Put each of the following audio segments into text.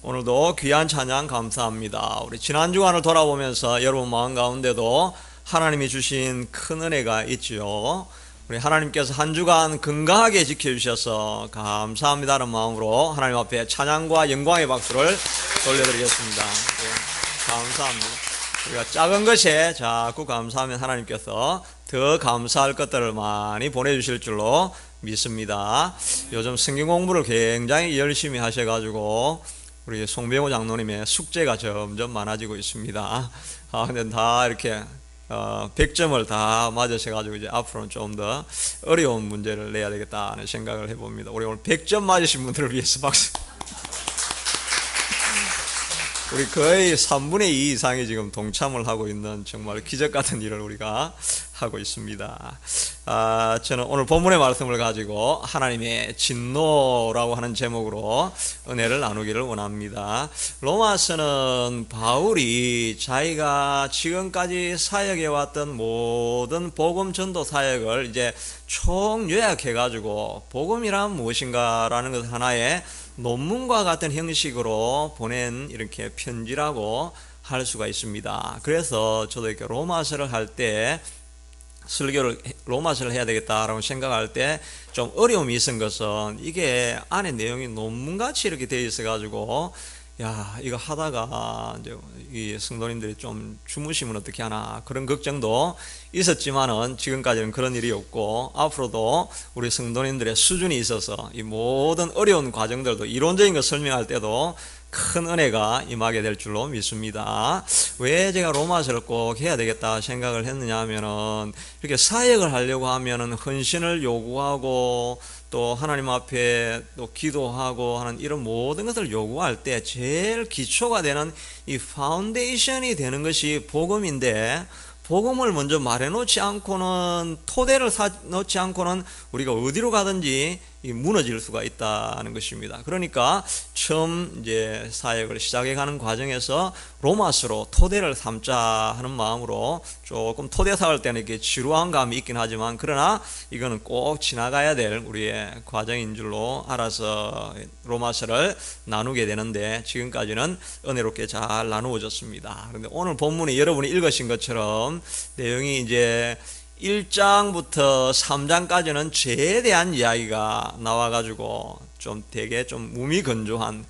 오늘도 귀한 찬양 감사합니다. 우리 지난 주간을 돌아보면서 여러분 마음 가운데도 하나님이 주신 큰 은혜가 있지요. 우리 하나님께서 한 주간 건강하게 지켜주셔서 감사합니다는 마음으로 하나님 앞에 찬양과 영광의 박수를 돌려드리겠습니다. 네, 감사합니다. 우리가 작은 것에 자꾸 감사하면 하나님께서 더 감사할 것들을 많이 보내주실 줄로 믿습니다. 요즘 성경 공부를 굉장히 열심히 하셔가지고 우리 송병호 장로님의 숙제가 점점 많아지고 있습니다. 근데 다 이렇게 100점을 다 맞으셔가지고 이제 앞으로는 좀 더 어려운 문제를 내야 되겠다는 생각을 해봅니다. 우리 오늘 100점 맞으신 분들을 위해서 박수. 우리 거의 3분의 2 이상이 지금 동참을 하고 있는 정말 기적 같은 일을 우리가 하고 있습니다. 저는 오늘 본문의 말씀을 가지고 하나님의 진노라고 하는 제목으로 은혜를 나누기를 원합니다. 로마서는 바울이 자기가 지금까지 사역해왔던 모든 복음 전도 사역을 이제 총 요약해가지고 복음이란 무엇인가라는 것 하나의 논문과 같은 형식으로 보낸 이렇게 편지라고 할 수가 있습니다. 그래서 저도 이렇게 로마서를 할 때 설교를 로마서를 해야 되겠다라고 생각할 때 좀 어려움이 있은 것은 이게 안에 내용이 논문같이 이렇게 되어 있어가지고 이거 하다가 이제 이 성도님들이 좀 주무시면 어떻게 하나 그런 걱정도 있었지만은 지금까지는 그런 일이 없고 앞으로도 우리 성도님들의 수준이 있어서 이 모든 어려운 과정들도 이론적인 거 설명할 때도 큰 은혜가 임하게 될 줄로 믿습니다. 왜 제가 로마서를 꼭 해야 되겠다 생각을 했느냐 하면은 이렇게 사역을 하려고 하면은 헌신을 요구하고 또 하나님 앞에 또 기도하고 하는 이런 모든 것을 요구할 때 제일 기초가 되는 이 파운데이션이 되는 것이 복음인데 복음을 먼저 말해놓지 않고는 토대를 놓지 않고는 우리가 어디로 가든지 무너질 수가 있다는 것입니다. 그러니까 처음 이제 사역을 시작해가는 과정에서 로마서로 토대를 삼자 하는 마음으로 조금 토대 쌓을 때는 이렇게 지루한 감이 있긴 하지만 그러나 이거는 꼭 지나가야 될 우리의 과정인 줄로 알아서 로마서를 나누게 되는데 지금까지는 은혜롭게 잘 나누어졌습니다. 그런데 오늘 본문이 여러분이 읽으신 것처럼 내용이 이제 1장부터 3장까지는 죄에 대한 이야기가 나와가지고 좀 되게 좀 무미건조한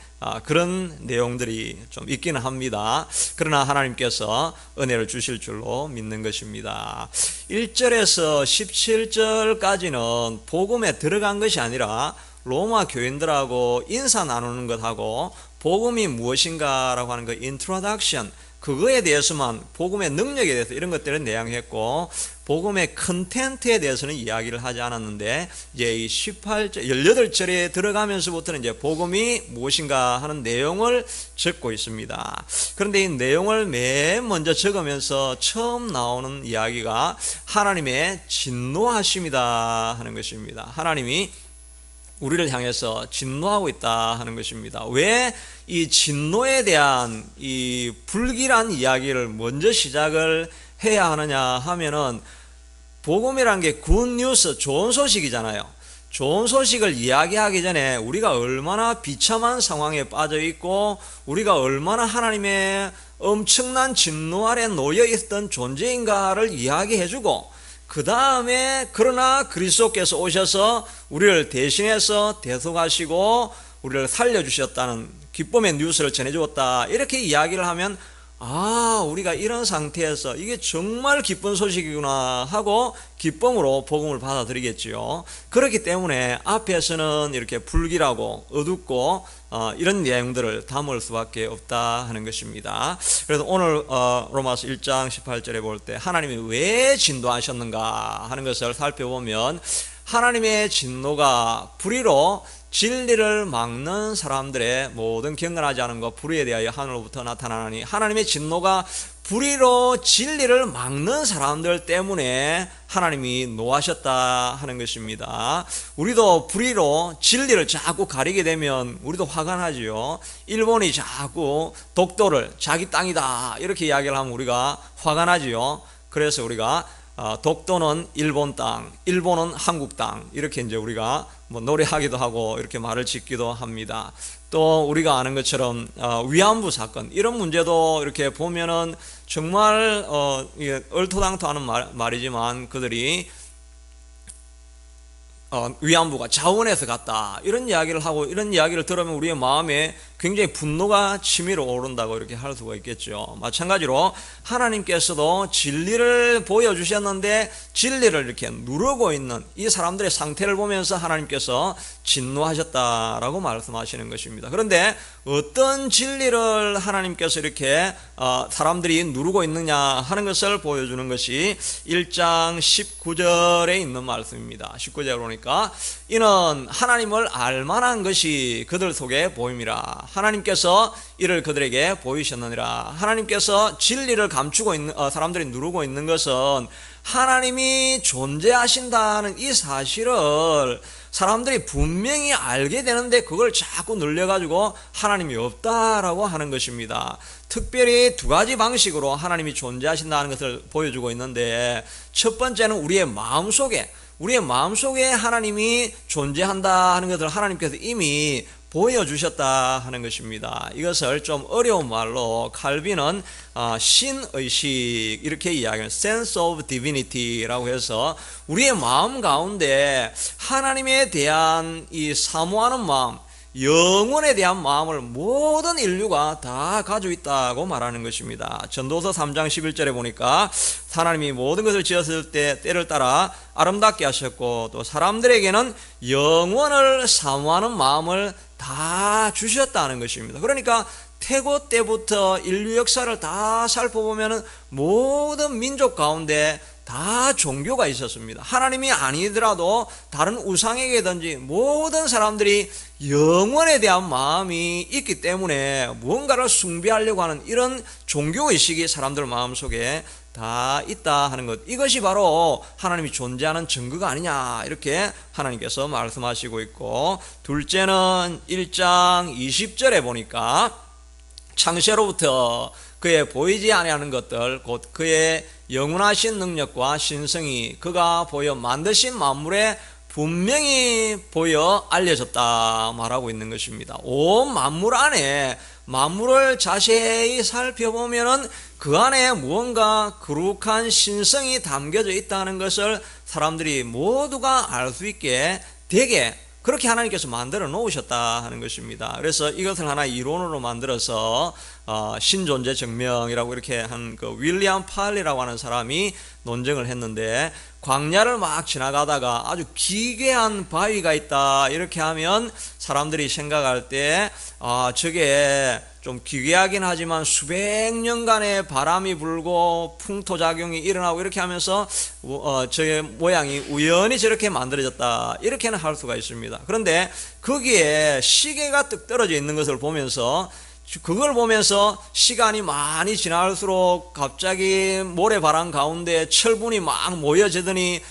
그런 내용들이 좀 있기는 합니다. 그러나 하나님께서 은혜를 주실 줄로 믿는 것입니다. 1절에서 17절까지는 복음에 들어간 것이 아니라 로마 교인들하고 인사 나누는 것하고 복음이 무엇인가라고 하는 그 인트로덕션 그거에 대해서만 복음의 능력에 대해서 이런 것들을 내용했고 복음의 컨텐트에 대해서는 이야기를 하지 않았는데 이제 이 18절, 18절에 들어가면서부터는 이제 복음이 무엇인가 하는 내용을 적고 있습니다. 그런데 이 내용을 맨 먼저 적으면서 처음 나오는 이야기가 하나님의 진노하심이다 하는 것입니다. 하나님이 우리를 향해서 진노하고 있다 하는 것입니다. 왜 이 진노에 대한 이 불길한 이야기를 먼저 시작을 해야 하느냐 하면은 복음이라는 게 굿뉴스, 좋은 소식이잖아요. 좋은 소식을 이야기하기 전에 우리가 얼마나 비참한 상황에 빠져 있고 우리가 얼마나 하나님의 엄청난 진노 아래 놓여 있던 존재인가를 이야기해주고 그 다음에 그러나 그리스도께서 오셔서 우리를 대신해서 대속하시고 우리를 살려주셨다는 기쁨의 뉴스를 전해주었다 이렇게 이야기를 하면 우리가 이런 상태에서 이게 정말 기쁜 소식이구나 하고 기쁨으로 복음을 받아들이겠지요. 그렇기 때문에 앞에서는 이렇게 불길하고 어둡고 이런 내용들을 담을 수밖에 없다 하는 것입니다. 그래서 오늘 로마서 1장 18절에 볼 때 하나님이 왜 진노하셨는가 하는 것을 살펴보면 하나님의 진노가 불의로 진리를 막는 사람들의 모든 경건하지 않은 것 불의에 대하여 하늘로부터 나타나니 하나님의 진노가 불의로 진리를 막는 사람들 때문에 하나님이 노하셨다 하는 것입니다. 우리도 불의로 진리를 자꾸 가리게 되면 우리도 화가 나지요. 일본이 자꾸 독도를 자기 땅이다 이렇게 이야기를 하면 우리가 화가 나지요. 그래서 우리가 독도는 일본 땅, 일본은 한국 땅, 이렇게 이제 우리가 뭐 노래하기도 하고 이렇게 말을 짓기도 합니다. 또 우리가 아는 것처럼 위안부 사건 이런 문제도 이렇게 보면은 정말 얼토당토하는 말이지만 그들이 위안부가 자원해서 갔다 이런 이야기를 하고, 이런 이야기를 들으면 우리의 마음에 굉장히 분노가 치밀어 오른다고 이렇게 할 수가 있겠죠. 마찬가지로 하나님께서도 진리를 보여주셨는데 진리를 이렇게 누르고 있는 이 사람들의 상태를 보면서 하나님께서 진노하셨다라고 말씀하시는 것입니다. 그런데 어떤 진리를 하나님께서 이렇게 사람들이 누르고 있느냐 하는 것을 보여주는 것이 1장 19절에 있는 말씀입니다. 19절에 보니까 이는 하나님을 알만한 것이 그들 속에 보임이라. 하나님께서 이를 그들에게 보이셨느니라. 하나님께서 진리를 감추고 있는 사람들이 누르고 있는 것은 하나님이 존재하신다는 이 사실을 사람들이 분명히 알게 되는데 그걸 자꾸 늘려가지고 하나님이 없다라고 하는 것입니다. 특별히 두 가지 방식으로 하나님이 존재하신다는 것을 보여주고 있는데, 첫 번째는 우리의 마음속에 하나님이 존재한다 하는 것을 하나님께서 이미 보여주셨다 하는 것입니다. 이것을 좀 어려운 말로 칼빈은 신의식 이렇게 이야기합니다. Sense of Divinity라고 해서 우리의 마음 가운데 하나님에 대한 이 사모하는 마음, 영혼에 대한 마음을 모든 인류가 다 가지고 있다고 말하는 것입니다. 전도서 3장 11절에 보니까 하나님이 모든 것을 지었을 때 때를 따라 아름답게 하셨고 또 사람들에게는 영원을 사모하는 마음을 다 주셨다는 것입니다. 그러니까 태고 때부터 인류 역사를 다 살펴보면 모든 민족 가운데 다 종교가 있었습니다. 하나님이 아니더라도 다른 우상에게든지 모든 사람들이 영원에 대한 마음이 있기 때문에 무언가를 숭배하려고 하는 이런 종교의식이 사람들 마음속에 다 있다 하는 것, 이것이 바로 하나님이 존재하는 증거가 아니냐 이렇게 하나님께서 말씀하시고 있고, 둘째는 1장 20절에 보니까 창세로부터 그의 보이지 아니하는 것들 곧 그의 영원하신 능력과 신성이 그가 보여 만드신 만물에 분명히 보여 알려졌다 말하고 있는 것입니다. 온 만물 안에 만물을 자세히 살펴보면은 그 안에 무언가 거룩한 신성이 담겨져 있다는 것을 사람들이 모두가 알 수 있게 되게 그렇게 하나님께서 만들어 놓으셨다 하는 것입니다. 그래서 이것을 하나의 이론으로 만들어서 신존재 증명이라고 이렇게 한 그 윌리엄 팔리라고 하는 사람이 논증을 했는데, 광야를 막 지나가다가 아주 기괴한 바위가 있다 이렇게 하면 사람들이 생각할 때 저게 좀 기괴하긴 하지만 수백 년간의 바람이 불고 풍토작용이 일어나고 이렇게 하면서 저의 모양이 우연히 저렇게 만들어졌다 이렇게는 할 수가 있습니다. 그런데 거기에 시계가 뚝 떨어져 있는 것을 보면서, 그걸 보면서 시간이 많이 지날수록 갑자기 모래바람 가운데 철분이 막 모여지더니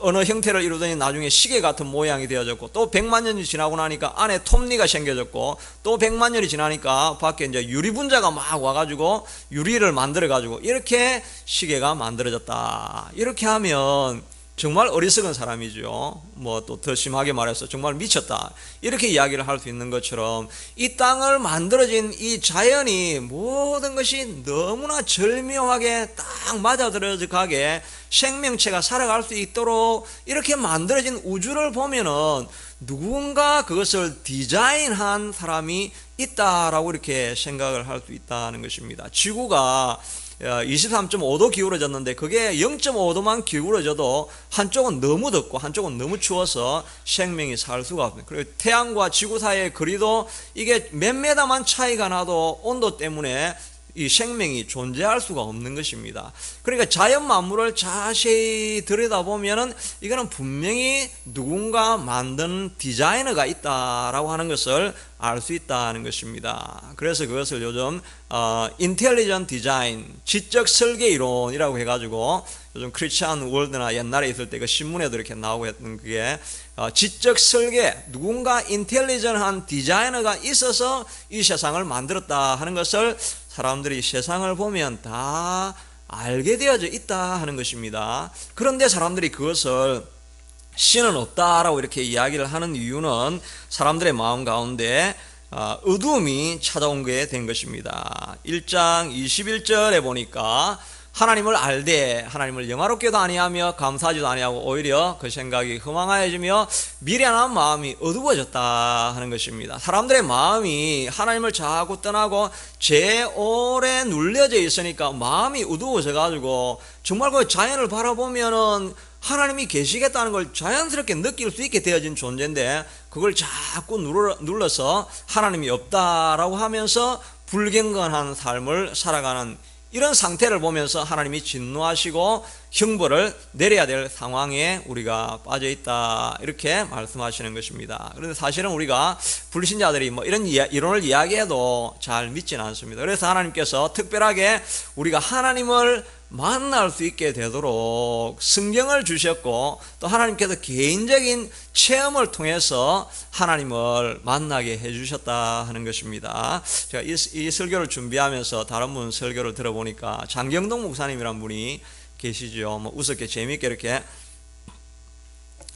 어느 형태를 이루더니 나중에 시계 같은 모양이 되어졌고, 또 100만 년이 지나고 나니까 안에 톱니가 생겨졌고, 또 100만 년이 지나니까 밖에 이제 유리 분자가 막 와가지고 유리를 만들어가지고 이렇게 시계가 만들어졌다. 이렇게 하면 정말 어리석은 사람이죠. 뭐 또 더 심하게 말해서 정말 미쳤다 이렇게 이야기를 할 수 있는 것처럼, 이 땅을 만들어진 이 자연이 모든 것이 너무나 절묘하게 딱 맞아들어져 가게 생명체가 살아갈 수 있도록 이렇게 만들어진 우주를 보면은 누군가 그것을 디자인한 사람이 있다라고 이렇게 생각을 할 수 있다는 것입니다. 지구가 23.5도 기울어졌는데 그게 0.5도만 기울어져도 한쪽은 너무 덥고 한쪽은 너무 추워서 생명이 살 수가 없습니다. 그리고 태양과 지구 사이의 거리도 이게 몇 메다만 차이가 나도 온도 때문에 이 생명이 존재할 수가 없는 것입니다. 그러니까 자연 만물을 자세히 들여다보면은 이거는 분명히 누군가 만든 디자이너가 있다라고 하는 것을 알 수 있다는 것입니다. 그래서 그것을 요즘 인텔리전트 디자인, 지적 설계 이론이라고 해가지고 요즘 크리스찬 월드나 옛날에 있을 때 그 신문에도 이렇게 나오고 했던 그게 지적 설계, 누군가 인텔리전한 디자이너가 있어서 이 세상을 만들었다 하는 것을 사람들이 세상을 보면 다 알게 되어져 있다 하는 것입니다. 그런데 사람들이 그것을 신은 없다라고 이렇게 이야기를 하는 이유는 사람들의 마음 가운데 어두움이 찾아온 게 된 것입니다. 1장 21절에 보니까 하나님을 알되 하나님을 영화롭게도 아니하며 감사하지도 아니하고 오히려 그 생각이 허망하여지며 미련한 마음이 어두워졌다 하는 것입니다. 사람들의 마음이 하나님을 자꾸 떠나고 죄 오래 눌려져 있으니까 마음이 어두워져 가지고 정말 그 자연을 바라보면은 하나님이 계시겠다는 걸 자연스럽게 느낄 수 있게 되어진 존재인데 그걸 자꾸 눌러서 하나님이 없다라고 하면서 불경건한 삶을 살아가는 이런 상태를 보면서 하나님이 진노하시고 형벌을 내려야 될 상황에 우리가 빠져 있다 이렇게 말씀하시는 것입니다. 그런데 사실은 우리가 불신자들이 뭐 이런 이론을 이야기해도 잘 믿지는 않습니다. 그래서 하나님께서 특별하게 우리가 하나님을 만날 수 있게 되도록 성경을 주셨고 또 하나님께서 개인적인 체험을 통해서 하나님을 만나게 해주셨다 하는 것입니다. 제가 이 설교를 준비하면서 다른 분 설교를 들어보니까 장경동 목사님이란 분이 계시죠. 뭐 우습게 재미있게 이렇게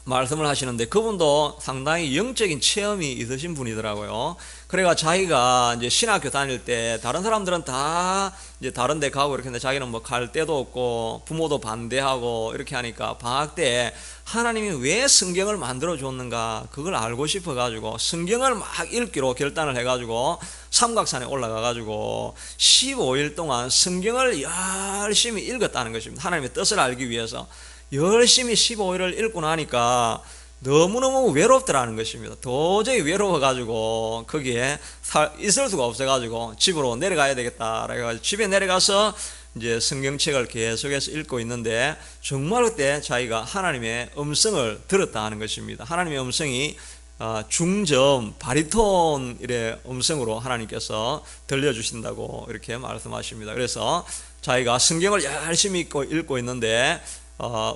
말씀을 하시는데 그분도 상당히 영적인 체험이 있으신 분이더라고요. 그래가 자기가 이제 신학교 다닐 때 다른 사람들은 다 이제 다른 데 가고 이렇게 했는데 자기는 뭐 갈 데도 없고 부모도 반대하고 이렇게 하니까 방학 때 하나님이 왜 성경을 만들어 줬는가 그걸 알고 싶어 가지고 성경을 막 읽기로 결단을 해 가지고 삼각산에 올라가 가지고 15일 동안 성경을 열심히 읽었다는 것입니다. 하나님의 뜻을 알기 위해서 열심히 15일을 읽고 나니까 너무너무 외롭더라는 것입니다. 도저히 외로워가지고 거기에 있을 수가 없어가지고 집으로 내려가야 되겠다 그래가지고 집에 내려가서 이제 성경책을 계속해서 읽고 있는데 정말 그때 자기가 하나님의 음성을 들었다 하는 것입니다. 하나님의 음성이 중저음 바리톤 이래 음성으로 하나님께서 들려주신다고 이렇게 말씀하십니다. 그래서 자기가 성경을 열심히 읽고 있는데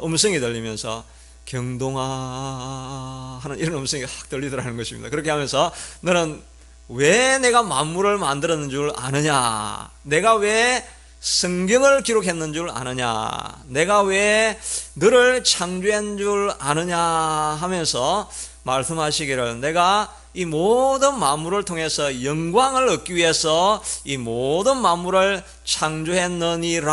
음성이 들리면서 경동아 하는 이런 음성이 확 들리더라는 것입니다. 그렇게 하면서 너는 왜 내가 만물을 만들었는 줄 아느냐, 내가 왜 성경을 기록했는 줄 아느냐, 내가 왜 너를 창조한 줄 아느냐 하면서 말씀하시기를 내가 이 모든 만물을 통해서 영광을 얻기 위해서 이 모든 만물을 창조했느니라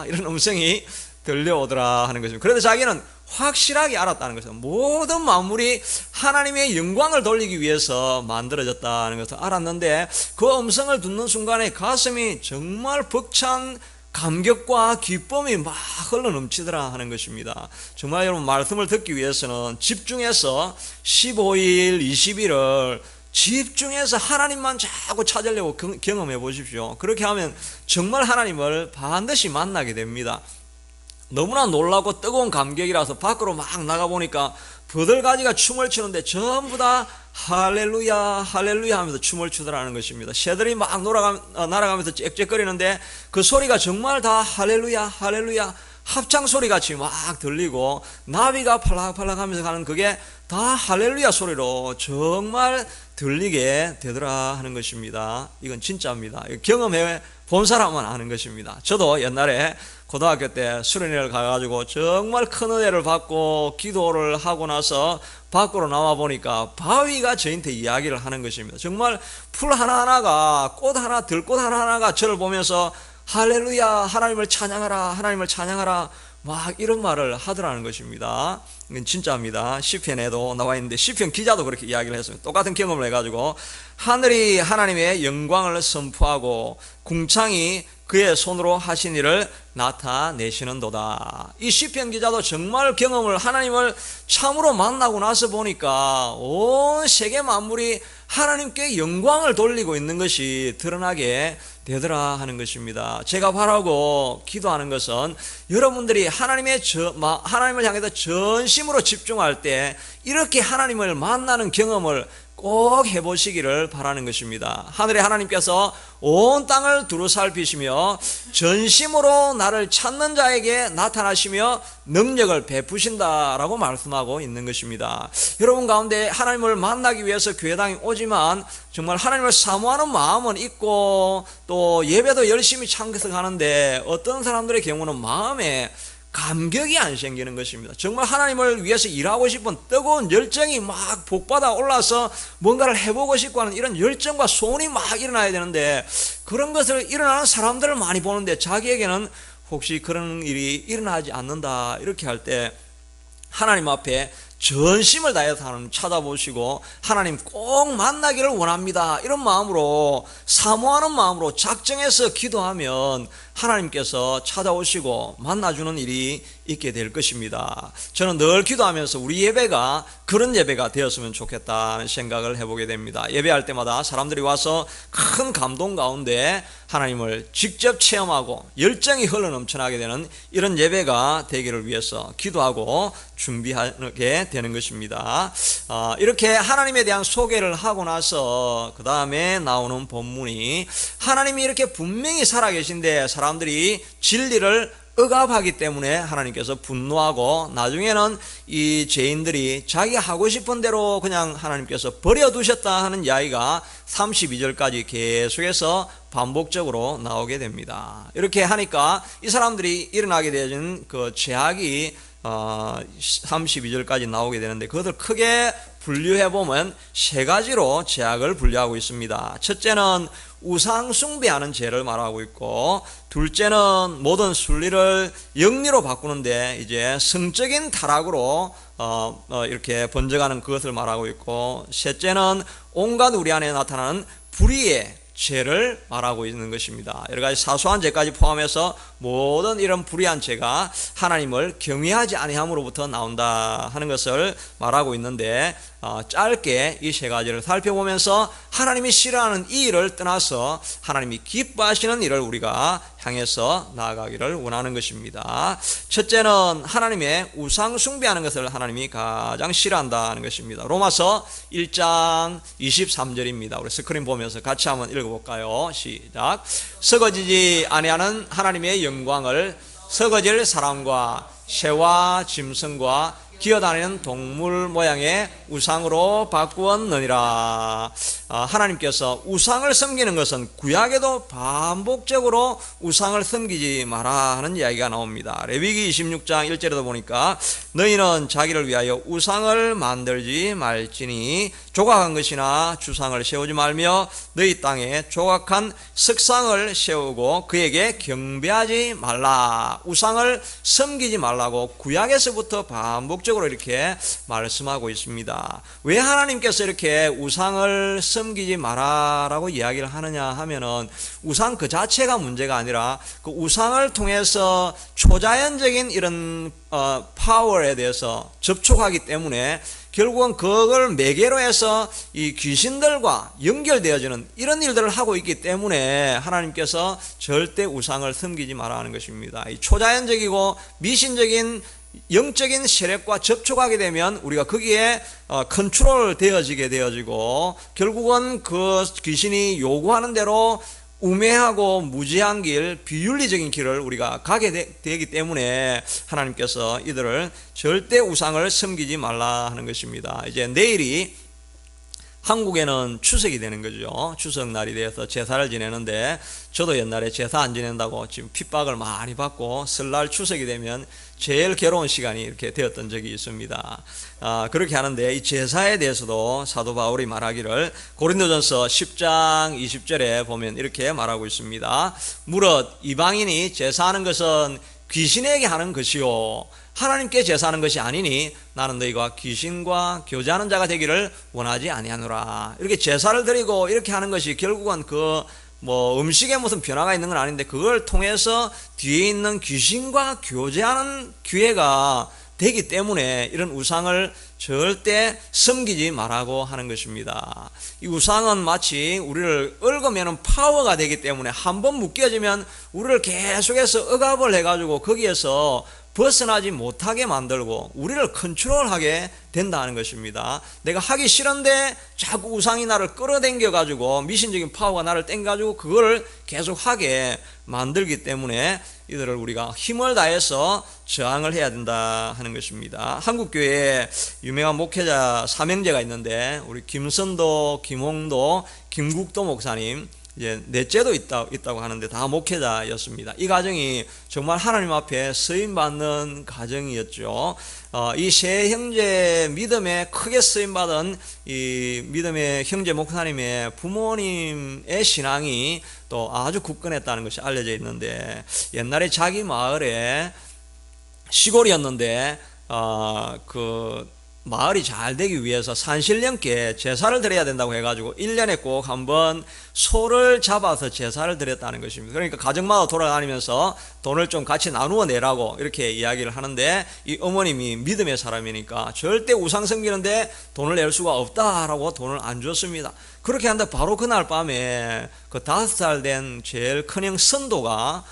이런 음성이 들려오더라 하는 것입니다. 그래서 자기는 확실하게 알았다는 것입니다. 모든 만물이 하나님의 영광을 돌리기 위해서 만들어졌다는 것을 알았는데 그 음성을 듣는 순간에 가슴이 정말 벅찬 감격과 기쁨이 막 흘러넘치더라 하는 것입니다. 정말 여러분 말씀을 듣기 위해서는 집중해서 15일, 20일을 집중해서 하나님만 자꾸 찾으려고 경험해 보십시오. 그렇게 하면 정말 하나님을 반드시 만나게 됩니다. 너무나 놀라고 뜨거운 감격이라서 밖으로 막 나가보니까 버들가지가 춤을 추는데 전부 다 할렐루야 할렐루야 하면서 춤을 추더라는 것입니다. 새들이 막 날아가면서 짹짹거리는데 그 소리가 정말 다 할렐루야 할렐루야 합창 소리같이 막 들리고 나비가 팔락팔락 하면서 가는 그게 다 할렐루야 소리로 정말 들리게 되더라 하는 것입니다. 이건 진짜입니다. 경험해 본 사람은 아는 것입니다. 저도 옛날에 고등학교 때 수련회를 가가지고 정말 큰 은혜를 받고 기도를 하고 나서 밖으로 나와 보니까 바위가 저한테 이야기를 하는 것입니다. 정말 풀 하나하나가 꽃 하나 들꽃 하나하나가 저를 보면서 할렐루야 하나님을 찬양하라 하나님을 찬양하라 막 이런 말을 하더라는 것입니다. 이건 진짜입니다. 시편에도 나와 있는데 시편 기자도 그렇게 이야기를 했습니다. 똑같은 경험을 해가지고 하늘이 하나님의 영광을 선포하고 궁창이 그의 손으로 하신 일을 나타내시는도다. 이 시편 기자도 정말 경험을 하나님을 참으로 만나고 나서 보니까 온 세계 만물이 하나님께 영광을 돌리고 있는 것이 드러나게 되더라 하는 것입니다. 제가 바라고 기도하는 것은 여러분들이 하나님을 향해서 전심으로 집중할 때 이렇게 하나님을 만나는 경험을 꼭 해보시기를 바라는 것입니다. 하늘의 하나님께서 온 땅을 두루 살피시며 전심으로 나를 찾는 자에게 나타나시며 능력을 베푸신다라고 말씀하고 있는 것입니다. 여러분 가운데 하나님을 만나기 위해서 교회당에 오지만 정말 하나님을 사모하는 마음은 있고 또 예배도 열심히 참석하는데 어떤 사람들의 경우는 마음에 감격이 안 생기는 것입니다. 정말 하나님을 위해서 일하고 싶은 뜨거운 열정이 막 복받아 올라서 뭔가를 해보고 싶고 하는 이런 열정과 소원이 막 일어나야 되는데 그런 것을 일어나는 사람들을 많이 보는데 자기에게는 혹시 그런 일이 일어나지 않는다 이렇게 할 때 하나님 앞에 전심을 다해서 하나님 찾아보시고 하나님 꼭 만나기를 원합니다 이런 마음으로 사모하는 마음으로 작정해서 기도하면 하나님께서 찾아오시고 만나주는 일이 있게 될 것입니다. 저는 늘 기도하면서 우리 예배가 그런 예배가 되었으면 좋겠다는 생각을 해보게 됩니다. 예배할 때마다 사람들이 와서 큰 감동 가운데 하나님을 직접 체험하고 열정이 흘러넘쳐나게 되는 이런 예배가 되기를 위해서 기도하고 준비하게 되는 것입니다. 이렇게 하나님에 대한 소개를 하고 나서 그 다음에 나오는 본문이 하나님이 이렇게 분명히 살아계신데 사람들이 진리를 억압하기 때문에 하나님께서 분노하고 나중에는 이 죄인들이 자기가 하고 싶은 대로 그냥 하나님께서 버려두셨다 하는 이야기가 32절까지 계속해서 반복적으로 나오게 됩니다. 이렇게 하니까 이 사람들이 일어나게 되어진 그 죄악이 32절까지 나오게 되는데 그것을 크게 분류해보면 세 가지로 죄악을 분류하고 있습니다. 첫째는 우상 숭배하는 죄를 말하고 있고, 둘째는 모든 순리를 영리로 바꾸는데 이제 성적인 타락으로 이렇게 번져가는 그것을 말하고 있고, 셋째는 온갖 우리 안에 나타나는 불의의 죄를 말하고 있는 것입니다. 여러 가지 사소한 죄까지 포함해서 모든 이런 불의한 죄가 하나님을 경외하지 아니함으로부터 나온다 하는 것을 말하고 있는데, 짧게 이 세 가지를 살펴보면서 하나님이 싫어하는 이 일을 떠나서 하나님이 기뻐하시는 일을 우리가 향해서 나아가기를 원하는 것입니다. 첫째는 하나님의 우상 숭배하는 것을 하나님이 가장 싫어한다는 것입니다. 로마서 1장 23절입니다. 우리 스크린 보면서 같이 한번 읽어볼까요? 시작. 썩어지지 아니하는 하나님의 영광을 썩어질 사람과 새와 짐승과 기어다니는 동물 모양의 우상으로 바꾸었느니라. 하나님께서 우상을 섬기는 것은 구약에도 반복적으로 우상을 섬기지 마라 하는 이야기가 나옵니다. 레위기 26장 1절에도 보니까 너희는 자기를 위하여 우상을 만들지 말지니 조각한 것이나 주상을 세우지 말며 너희 땅에 조각한 석상을 세우고 그에게 경배하지 말라. 우상을 섬기지 말라고 구약에서부터 반복적으로 이렇게 말씀하고 있습니다. 왜 하나님께서 이렇게 우상을 섬기지 마라라고 이야기를 하느냐 하면은 우상 그 자체가 문제가 아니라 그 우상을 통해서 초자연적인 이런 파워에 대해서 접촉하기 때문에 결국은 그걸 매개로 해서 이 귀신들과 연결되어지는 이런 일들을 하고 있기 때문에 하나님께서 절대 우상을 섬기지 말라 하는 것입니다. 이 초자연적이고 미신적인 영적인 세력과 접촉하게 되면 우리가 거기에 컨트롤 되어지게 되어지고 결국은 그 귀신이 요구하는 대로 우매하고 무지한 길, 비윤리적인 길을 우리가 가게 되기 때문에 하나님께서 이들을 절대 우상을 섬기지 말라 하는 것입니다. 이제 내일이 한국에는 추석이 되는 거죠. 추석날이 되어서 제사를 지내는데 저도 옛날에 제사 안 지낸다고 지금 핍박을 많이 받고 설날 추석이 되면 제일 괴로운 시간이 이렇게 되었던 적이 있습니다. 그렇게 하는데 이 제사에 대해서도 사도 바울이 말하기를 고린도전서 10장 20절에 보면 이렇게 말하고 있습니다. 무릇 이방인이 제사하는 것은 귀신에게 하는 것이요 하나님께 제사하는 것이 아니니 나는 너희가 귀신과 교제하는 자가 되기를 원하지 아니하노라. 이렇게 제사를 드리고 이렇게 하는 것이 결국은 음식에 무슨 변화가 있는 건 아닌데 그걸 통해서 뒤에 있는 귀신과 교제하는 기회가 되기 때문에 이런 우상을 절대 섬기지 말라고 하는 것입니다. 이 우상은 마치 우리를 얽으면 파워가 되기 때문에 한번 묶여지면 우리를 계속해서 억압을 해가지고 거기에서 벗어나지 못하게 만들고 우리를 컨트롤하게 된다는 것입니다. 내가 하기 싫은데 자꾸 우상이 나를 끌어당겨 가지고 미신적인 파워가 나를 땡겨 가지고 그거를 계속 하게 만들기 때문에 이들을 우리가 힘을 다해서 저항을 해야 된다 하는 것입니다. 한국교회에 유명한 목회자 삼형제가 있는데 우리 김선도, 김홍도, 김국도 목사님 이제 넷째도 있다고 하는데 다 목회자였습니다. 이 가정이 정말 하나님 앞에 쓰임받는 가정이었죠. 이 세 형제 믿음에 크게 쓰임받은 이 믿음의 형제 목사님의 부모님의 신앙이 또 아주 굳건했다는 것이 알려져 있는데, 옛날에 자기 마을에 시골이었는데 그 마을이 잘 되기 위해서 산신령께 제사를 드려야 된다고 해가지고 1년에 꼭 한번 소를 잡아서 제사를 드렸다는 것입니다. 그러니까 가정마다 돌아다니면서 돈을 좀 같이 나누어 내라고 이렇게 이야기를 하는데, 이 어머님이 믿음의 사람이니까 절대 우상 섬기는데 돈을 낼 수가 없다라고 돈을 안 줬습니다. 그렇게 하는데 바로 그날 밤에 그 5살 된 제일 큰형 선도가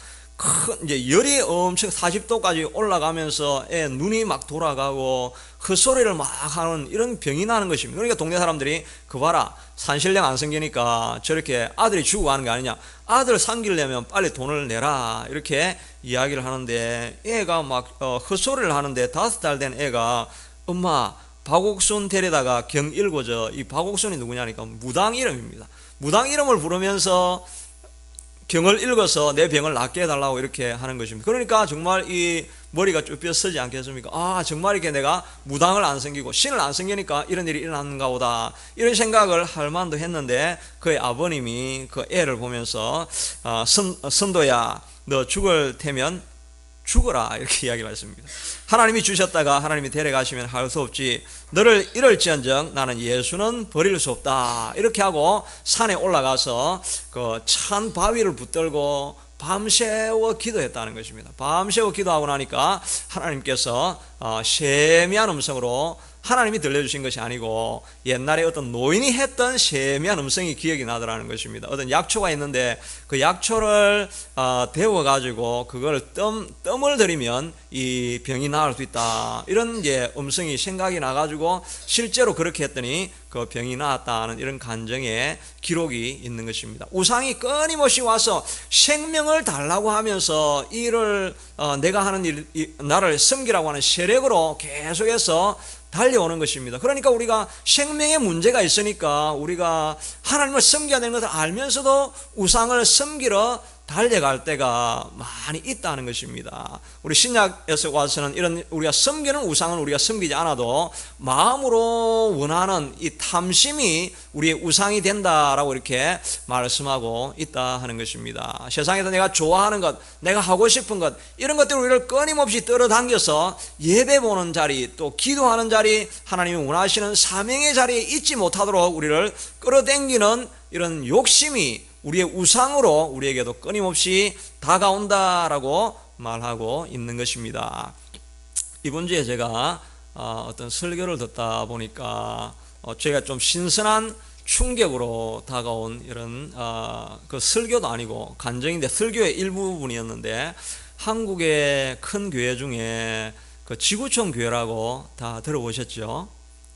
이제 열이 엄청 40도까지 올라가면서 애 눈이 막 돌아가고 헛소리를 막 하는 이런 병이 나는 것입니다. 그러니까 동네 사람들이 그 봐라, 산신령 안 생기니까 저렇게 아들이 죽어가는 게 아니냐, 아들 삼기려면 빨리 돈을 내라, 이렇게 이야기를 하는데 애가 막 헛소리를 하는데 5살 된 애가 엄마 박옥순 데려다가 경 읽어줘. 이 박옥순이 누구냐니까 무당 이름입니다. 무당 이름을 부르면서 경을 읽어서 내 병을 낫게 해달라고 이렇게 하는 것입니다. 그러니까 정말 이 머리가 쭈뼛 서지 않겠습니까? 아, 정말 이렇게 내가 무당을 안 섬기고 신을 안 섬기니까 이런 일이 일어났는가 보다, 이런 생각을 할 만도 했는데, 그의 아버님이 그 애를 보면서 선도야, 너 죽을 테면 죽어라, 이렇게 이야기를 했습니다. 하나님이 주셨다가 하나님이 데려가시면 할 수 없지, 너를 잃을지언정 나는 예수는 버릴 수 없다, 이렇게 하고 산에 올라가서 그 찬 바위를 붙들고 밤새워 기도했다는 것입니다. 밤새워 기도하고 나니까 하나님께서 세미한 음성으로, 하나님이 들려주신 것이 아니고 옛날에 어떤 노인이 했던 세미한 음성이 기억이 나더라는 것입니다. 어떤 약초가 있는데 그 약초를 데워가지고 그걸 뜸을 들이면 이 병이 나을 수 있다, 이런 이제 음성이 생각이 나가지고 실제로 그렇게 했더니 그 병이 나았다는 이런 간증의 기록이 있는 것입니다. 우상이 끊임없이 와서 생명을 달라고 하면서 이를 내가 하는 일, 나를 섬기라고 하는 세력으로 계속해서 달려오는 것입니다. 그러니까 우리가 생명에 문제가 있으니까 우리가 하나님을 섬겨야 되는 것을 알면서도 우상을 섬기러 달려갈 때가 많이 있다는 것입니다. 우리 신약에서 와서는 이런 우리가 섬기는 우상은 우리가 섬기지 않아도 마음으로 원하는 이 탐심이 우리의 우상이 된다라고 이렇게 말씀하고 있다 하는 것입니다. 세상에서 내가 좋아하는 것, 내가 하고 싶은 것, 이런 것들을 우리를 끊임없이 끌어당겨서 예배 보는 자리, 또 기도하는 자리, 하나님이 원하시는 사명의 자리에 있지 못하도록 우리를 끌어당기는 이런 욕심이 우리의 우상으로 우리에게도 끊임없이 다가온다라고 말하고 있는 것입니다. 이번 주에 제가 어떤 설교를 듣다 보니까 제가 좀 신선한 충격으로 다가온 이런 그 설교도 아니고 간증인데 설교의 일부분이었는데, 한국의 큰 교회 중에 그 지구촌 교회라고 다 들어보셨죠?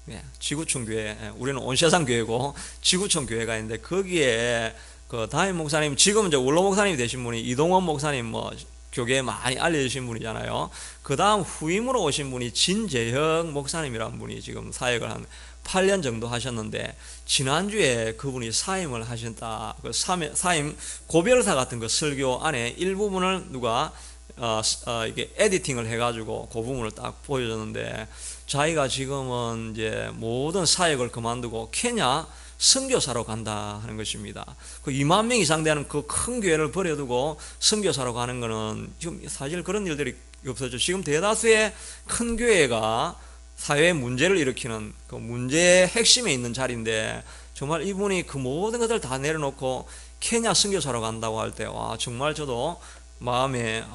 네, 지구촌 교회, 우리는 온세상 교회고 지구촌 교회가 있는데, 거기에 그 담임 목사님, 지금 이제 원로 목사님이 되신 분이 이동원 목사님, 뭐 교계에 많이 알려주신 분이잖아요. 그 다음 후임으로 오신 분이 진재형 목사님이라는 분이 지금 사역을 한 8년 정도 하셨는데, 지난주에 그분이 사임을 하셨다. 그 사임 고별사 같은 그 설교 안에 일부분을 누가 이게 에디팅을 해가지고 그 부분을 딱 보여줬는데, 자기가 지금은 이제 모든 사역을 그만두고 케냐 선교사로 간다 하는 것입니다. 그 2만 명 이상 되는 그 큰 교회를 버려두고 선교사로 가는 거는 지금 사실 그런 일들이 없었죠. 지금 대다수의 큰 교회가 사회의 문제를 일으키는 그 문제의 핵심에 있는 자리인데, 정말 이분이 그 모든 것을 다 내려놓고 케냐 선교사로 간다고 할 때, 와, 정말 저도 마음에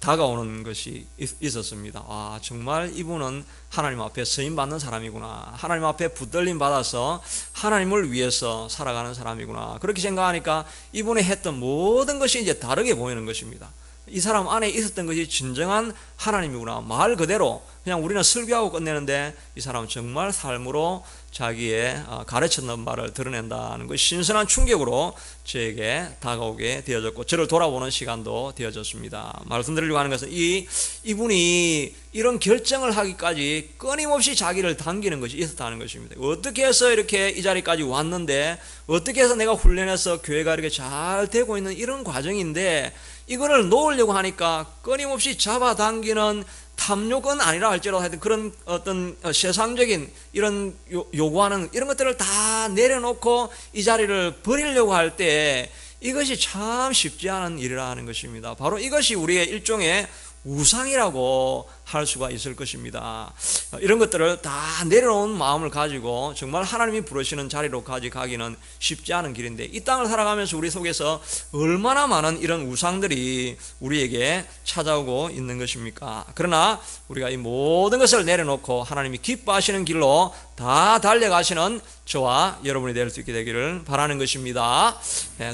다가오는 것이 있었습니다. 아, 정말 이분은 하나님 앞에 쓰임받는 사람이구나, 하나님 앞에 붙들림 받아서 하나님을 위해서 살아가는 사람이구나, 그렇게 생각하니까 이분이 했던 모든 것이 이제 다르게 보이는 것입니다. 이 사람 안에 있었던 것이 진정한 하나님이구나. 말 그대로 그냥 우리는 설교하고 끝내는데 이 사람은 정말 삶으로 자기의 가르쳤는 말을 드러낸다는 것이 신선한 충격으로 저에게 다가오게 되어졌고 저를 돌아보는 시간도 되어졌습니다. 말씀드리려고 하는 것은 이분이 이런 결정을 하기까지 끊임없이 자기를 당기는 것이 있었다는 것입니다. 어떻게 해서 이렇게 이 자리까지 왔는데, 어떻게 해서 내가 훈련해서 교회가 이렇게 잘 되고 있는 이런 과정인데 이거를 놓으려고 하니까 끊임없이 잡아당기는 탐욕은 아니라 할지라도 하여튼 그런 어떤 세상적인 이런 요구하는 이런 것들을 다 내려놓고 이 자리를 버리려고 할 때 이것이 참 쉽지 않은 일이라는 것입니다. 바로 이것이 우리의 일종의 우상이라고 할 수가 있을 것입니다. 이런 것들을 다 내려놓은 마음을 가지고 정말 하나님이 부르시는 자리로까지 가기는 쉽지 않은 길인데, 이 땅을 살아가면서 우리 속에서 얼마나 많은 이런 우상들이 우리에게 찾아오고 있는 것입니까? 그러나 우리가 이 모든 것을 내려놓고 하나님이 기뻐하시는 길로 다 달려가시는 저와 여러분이 될 수 있게 되기를 바라는 것입니다.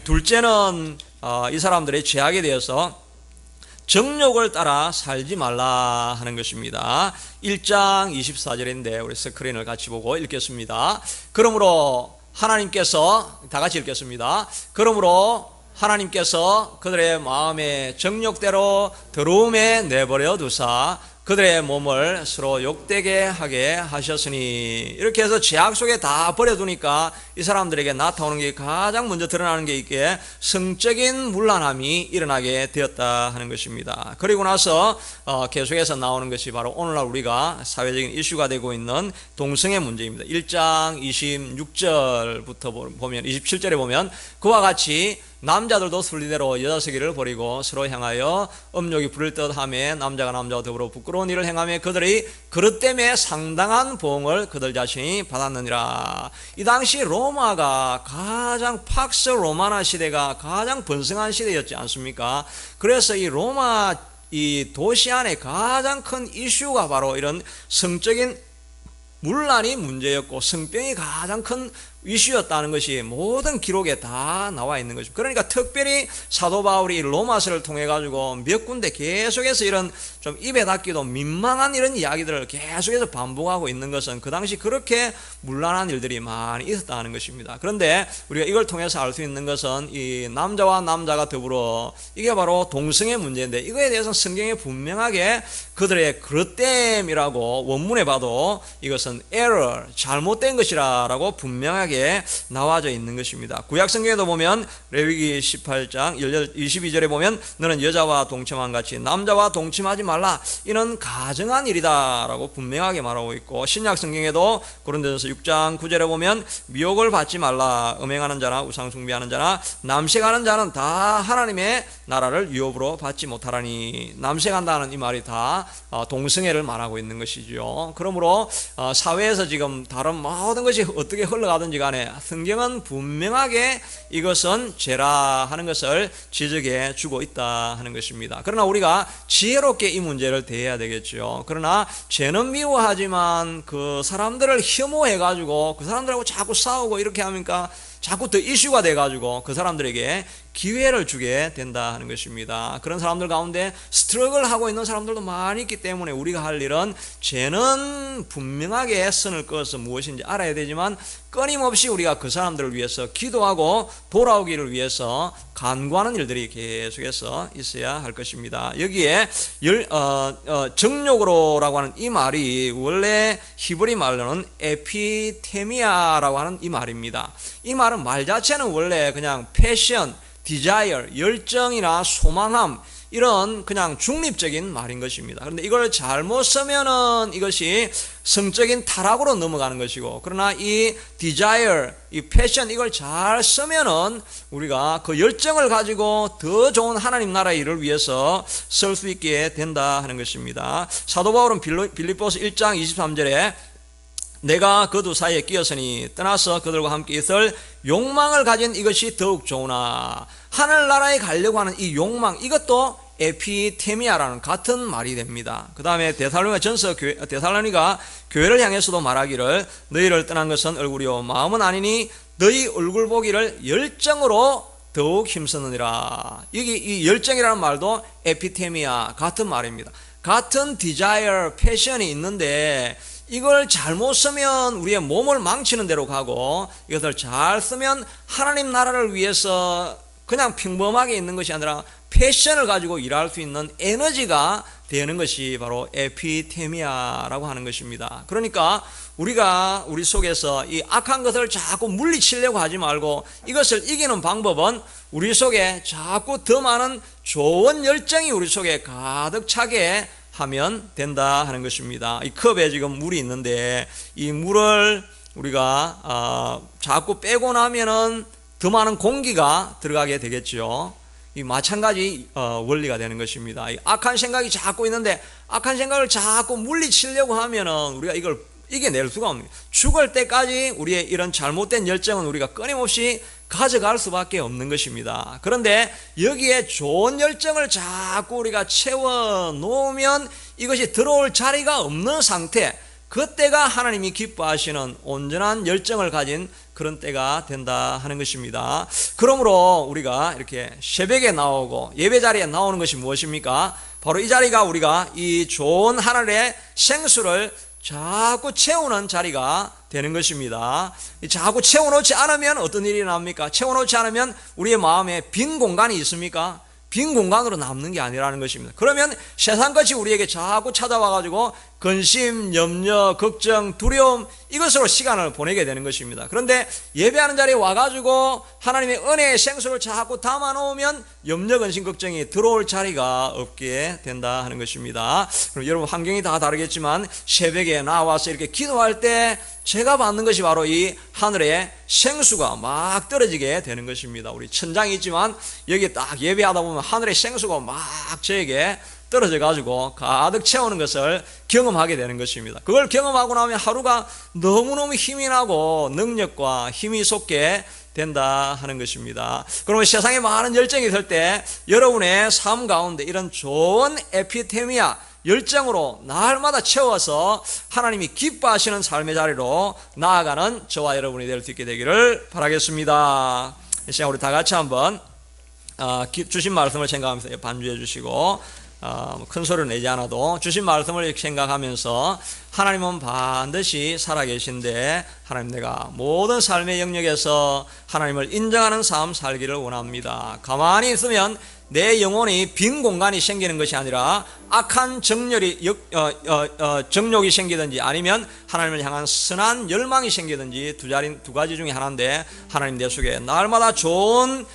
둘째는 이 사람들의 죄악에 대해서 정욕을 따라 살지 말라 하는 것입니다. 1장 24절인데 우리 스크린을 같이 보고 읽겠습니다. 그러므로 하나님께서, 다 같이 읽겠습니다. 그러므로 하나님께서 그들의 마음의 정욕대로 더러움에 내버려 두사 그들의 몸을 서로 욕되게 하게 하셨으니, 이렇게 해서 죄악 속에 다 버려두니까 이 사람들에게 나타오는 게 가장 먼저 드러나는 게 있기에 성적인 문란함이 일어나게 되었다 하는 것입니다. 그리고 나서 계속해서 나오는 것이 바로 오늘날 우리가 사회적인 이슈가 되고 있는 동성애 문제입니다. 1장 26절부터 보면 27절에 보면 그와 같이 남자들도 순리대로 여자 세기를 버리고 서로 향하여 음욕이 부릴 듯하며 남자가 남자와 더불어 부끄러운 일을 행하며 그들이 그릇 때문에 상당한 보응을 그들 자신이 받았느니라. 이 당시 로마가 가장 팍스 로마나 시대가 가장 번성한 시대였지 않습니까? 그래서 이 로마 이 도시 안에 가장 큰 이슈가 바로 이런 성적인 문란이 문제였고 성병이 가장 큰 이슈였다는 것이 모든 기록에 다 나와 있는 것입니다. 그러니까 특별히 사도 바울이 로마서를 통해 가지고 몇 군데 계속해서 이런 좀 입에 닿기도 민망한 이런 이야기들을 계속해서 반복하고 있는 것은 그 당시 그렇게 문란한 일들이 많이 있었다는 것입니다. 그런데 우리가 이걸 통해서 알 수 있는 것은 이 남자와 남자가 더불어 이게 바로 동성애 문제인데, 이거에 대해서는 성경에 분명하게 그들의 그릇됨이라고 원문에 봐도 이것은 error, 잘못된 것이라고 분명하게 나와져 있는 것입니다. 구약 성경에도 보면 레위기 18장 22절에 보면 너는 여자와 동침한 같이 남자와 동침하지 말라, 이는 가정한 일이다 라고 분명하게 말하고 있고, 신약 성경에도 고린도전서 6장 9절에 보면 미혹을 받지 말라, 음행하는 자나 우상 숭배하는 자나 남색하는 자는 다 하나님의 나라를 유업으로 받지 못하라니, 남색한다는 이 말이 다 동성애를 말하고 있는 것이죠. 그러므로 사회에서 지금 다른 모든 것이 어떻게 흘러가든지 간에 성경은 분명하게 이것은 죄라 하는 것을 지적해 주고 있다 하는 것입니다. 그러나 우리가 지혜롭게 이 문제를 대해야 되겠죠. 그러나 죄는 미워하지만 그 사람들을 혐오해 가지고 그 사람들하고 자꾸 싸우고 이렇게 하니까 자꾸 더 이슈가 돼 가지고 그 사람들에게 기회를 주게 된다 하는 것입니다. 그런 사람들 가운데 스트러글 하고 있는 사람들도 많이 있기 때문에 우리가 할 일은 죄는 분명하게 선을 그어서 무엇인지 알아야 되지만 끊임없이 우리가 그 사람들을 위해서 기도하고 돌아오기를 위해서 간구하는 일들이 계속해서 있어야 할 것입니다. 여기에 정욕으로라고 하는 이 말이 원래 히브리 말로는 에피테미아라고 하는 이 말입니다. 이 말은 말 자체는 원래 그냥 패션, desire, 열정이나 소망함, 이런 그냥 중립적인 말인 것입니다. 그런데 이걸 잘못 쓰면은 이것이 성적인 타락으로 넘어가는 것이고, 그러나 이 desire, 이 패션, 이걸 잘 쓰면은 우리가 그 열정을 가지고 더 좋은 하나님 나라의 일을 위해서 쓸 수 있게 된다 하는 것입니다. 사도 바울은 빌립보서 1장 23절에 내가 그 두 사이에 끼었으니 떠나서 그들과 함께 있을 욕망을 가진 이것이 더욱 좋으나, 하늘나라에 가려고 하는 이 욕망, 이것도 에피테미아라는 같은 말이 됩니다. 그 다음에 데살로니가 교회를 향해서도 말하기를 너희를 떠난 것은 얼굴이요 마음은 아니니 너희 얼굴 보기를 열정으로 더욱 힘쓰느니라. 여기 이 열정이라는 말도 에피테미아 같은 말입니다. 같은 desire, 패션이 있는데 이걸 잘못 쓰면 우리의 몸을 망치는 대로 가고, 이것을 잘 쓰면 하나님 나라를 위해서 그냥 평범하게 있는 것이 아니라 패션을 가지고 일할 수 있는 에너지가 되는 것이 바로 에피테미아라고 하는 것입니다. 그러니까 우리가 우리 속에서 이 악한 것을 자꾸 물리치려고 하지 말고, 이것을 이기는 방법은 우리 속에 자꾸 더 많은 좋은 열정이 우리 속에 가득 차게 하면 된다 하는 것입니다. 이 컵에 지금 물이 있는데 이 물을 우리가 자꾸 빼고 나면은 더 많은 공기가 들어가게 되겠죠. 이 마찬가지 원리가 되는 것입니다. 이 악한 생각이 자꾸 있는데 악한 생각을 자꾸 물리치려고 하면은 우리가 이걸 이겨낼 수가 없는 거예요. 죽을 때까지 우리의 이런 잘못된 열정은 우리가 끊임없이 가져갈 수밖에 없는 것입니다. 그런데 여기에 좋은 열정을 자꾸 우리가 채워 놓으면 이것이 들어올 자리가 없는 상태, 그때가 하나님이 기뻐하시는 온전한 열정을 가진 그런 때가 된다 하는 것입니다. 그러므로 우리가 이렇게 새벽에 나오고 예배 자리에 나오는 것이 무엇입니까? 바로 이 자리가 우리가 이 좋은 하늘의 생수를 자꾸 채우는 자리가 되는 것입니다. 자꾸 채워놓지 않으면 어떤 일이 납니까? 채워놓지 않으면 우리의 마음에 빈 공간이 있습니까? 빈 공간으로 남는 게 아니라는 것입니다. 그러면 세상같이 우리에게 자꾸 찾아와가지고 근심, 염려, 걱정, 두려움, 이것으로 시간을 보내게 되는 것입니다. 그런데 예배하는 자리에 와가지고 하나님의 은혜의 생수를 자꾸 담아놓으면 염려, 근심, 걱정이 들어올 자리가 없게 된다 하는 것입니다. 그럼 여러분 환경이 다 다르겠지만 새벽에 나와서 이렇게 기도할 때 제가 받는 것이 바로 이 하늘의 생수가 막 떨어지게 되는 것입니다. 우리 천장이 있지만 여기 딱 예배하다 보면 하늘의 생수가 막 저에게 떨어져 가지고 가득 채우는 것을 경험하게 되는 것입니다. 그걸 경험하고 나면 하루가 너무너무 힘이 나고 능력과 힘이 솟게 된다 하는 것입니다. 그러면 세상에 많은 열정이 있을 때 여러분의 삶 가운데 이런 좋은 에피테미아, 열정으로 날마다 채워서 하나님이 기뻐하시는 삶의 자리로 나아가는 저와 여러분이 될 수 있게 되기를 바라겠습니다. 이 시간 우리 다 같이 한번 주신 말씀을 생각하면서 반주해 주시고, 큰 소리를 내지 않아도 주신 말씀을 생각하면서 하나님은 반드시 살아계신데 하나님, 내가 모든 삶의 영역에서 하나님을 인정하는 삶 살기를 원합니다. 가만히 있으면 내 영혼이 빈 공간이 생기는 것이 아니라 악한 정욕이 생기든지 아니면 하나님을 향한 선한 열망이 생기든지 두 가지 중에 하나인데, 하나님 내 속에 날마다 좋은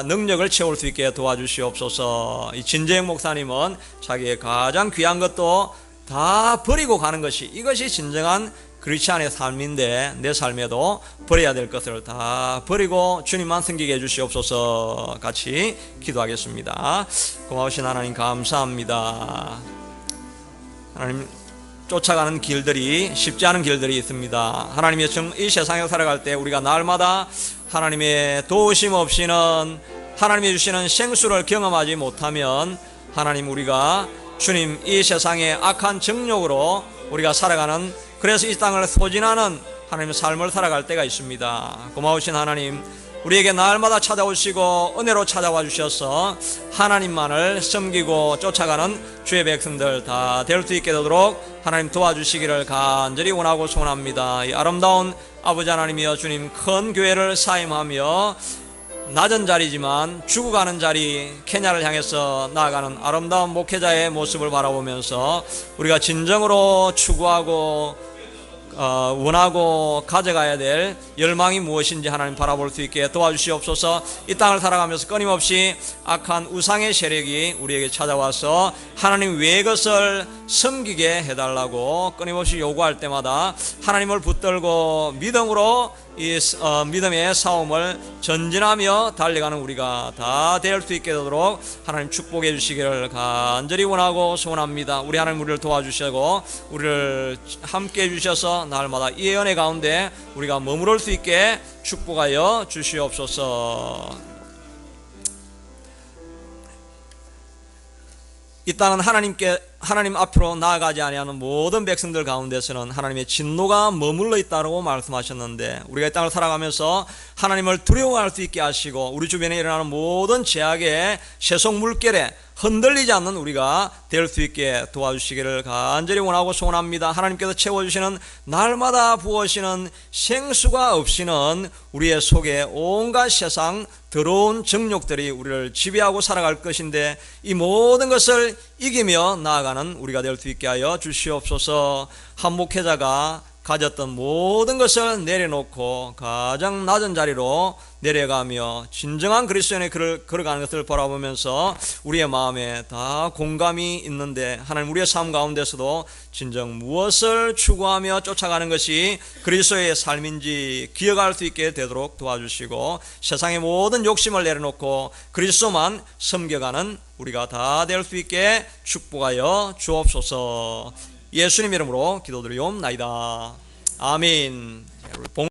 능력을 채울 수 있게 도와주시옵소서. 이 진재영 목사님은 자기의 가장 귀한 것도 다 버리고 가는 것이, 이것이 진정한 크리스찬의 삶인데 내 삶에도 버려야 될 것을 다 버리고 주님만 섬기게 해주시옵소서. 같이 기도하겠습니다. 고마우신 하나님 감사합니다. 하나님, 쫓아가는 길들이 쉽지 않은 길들이 있습니다. 하나님의 이 세상에 살아갈 때 우리가 날마다 하나님의 도우심 없이는 하나님이 주시는 생수를 경험하지 못하면 하나님, 우리가 주님 이 세상의 악한 정욕으로 우리가 살아가는, 그래서 이 땅을 소진하는 하나님의 삶을 살아갈 때가 있습니다. 고마우신 하나님, 우리에게 날마다 찾아오시고 은혜로 찾아와 주셔서 하나님만을 섬기고 쫓아가는 주의 백성들 다 될 수 있게 되도록 하나님 도와주시기를 간절히 원하고 소원합니다. 이 아름다운 아버지 하나님이여 주님, 큰 교회를 사임하며 낮은 자리지만 죽어가는 자리 케냐를 향해서 나아가는 아름다운 목회자의 모습을 바라보면서 우리가 진정으로 추구하고 원하고 가져가야 될 열망이 무엇인지 하나님 바라볼 수 있게 도와주시옵소서. 이 땅을 살아가면서 끊임없이 악한 우상의 세력이 우리에게 찾아와서 하나님 외의 것을 섬기게 해달라고 끊임없이 요구할 때마다 하나님을 붙들고 믿음으로 이 믿음의 싸움을 전진하며 달려가는 우리가 다 될 수 있게 되도록 하나님 축복해 주시기를 간절히 원하고 소원합니다. 우리 하나님, 우리를 도와주시고 우리를 함께 해주셔서 날마다 이 은혜 가운데 우리가 머무를 수 있게 축복하여 주시옵소서. 이 땅은 하나님 앞으로 나아가지 아니하는 모든 백성들 가운데서는 하나님의 진노가 머물러 있다고 말씀하셨는데, 우리가 이 땅을 살아가면서 하나님을 두려워할 수 있게 하시고 우리 주변에 일어나는 모든 죄악의 세속 물결에 흔들리지 않는 우리가 될 수 있게 도와주시기를 간절히 원하고 소원합니다. 하나님께서 채워주시는, 날마다 부어시는 생수가 없이는 우리의 속에 온갖 세상 더러운 정욕들이 우리를 지배하고 살아갈 것인데, 이 모든 것을 이기며 나아가는 우리가 될 수 있게 하여 주시옵소서. 한 목회자가 가졌던 모든 것을 내려놓고 가장 낮은 자리로 내려가며 진정한 그리스도인의 길을 걸어가는 것을 바라보면서 우리의 마음에 다 공감이 있는데, 하나님 우리의 삶 가운데서도 진정 무엇을 추구하며 쫓아가는 것이 그리스도의 삶인지 기억할 수 있게 되도록 도와주시고, 세상의 모든 욕심을 내려놓고 그리스도만 섬겨가는 우리가 다 될 수 있게 축복하여 주옵소서. 예수님 이름으로 기도드리옵나이다. 아멘.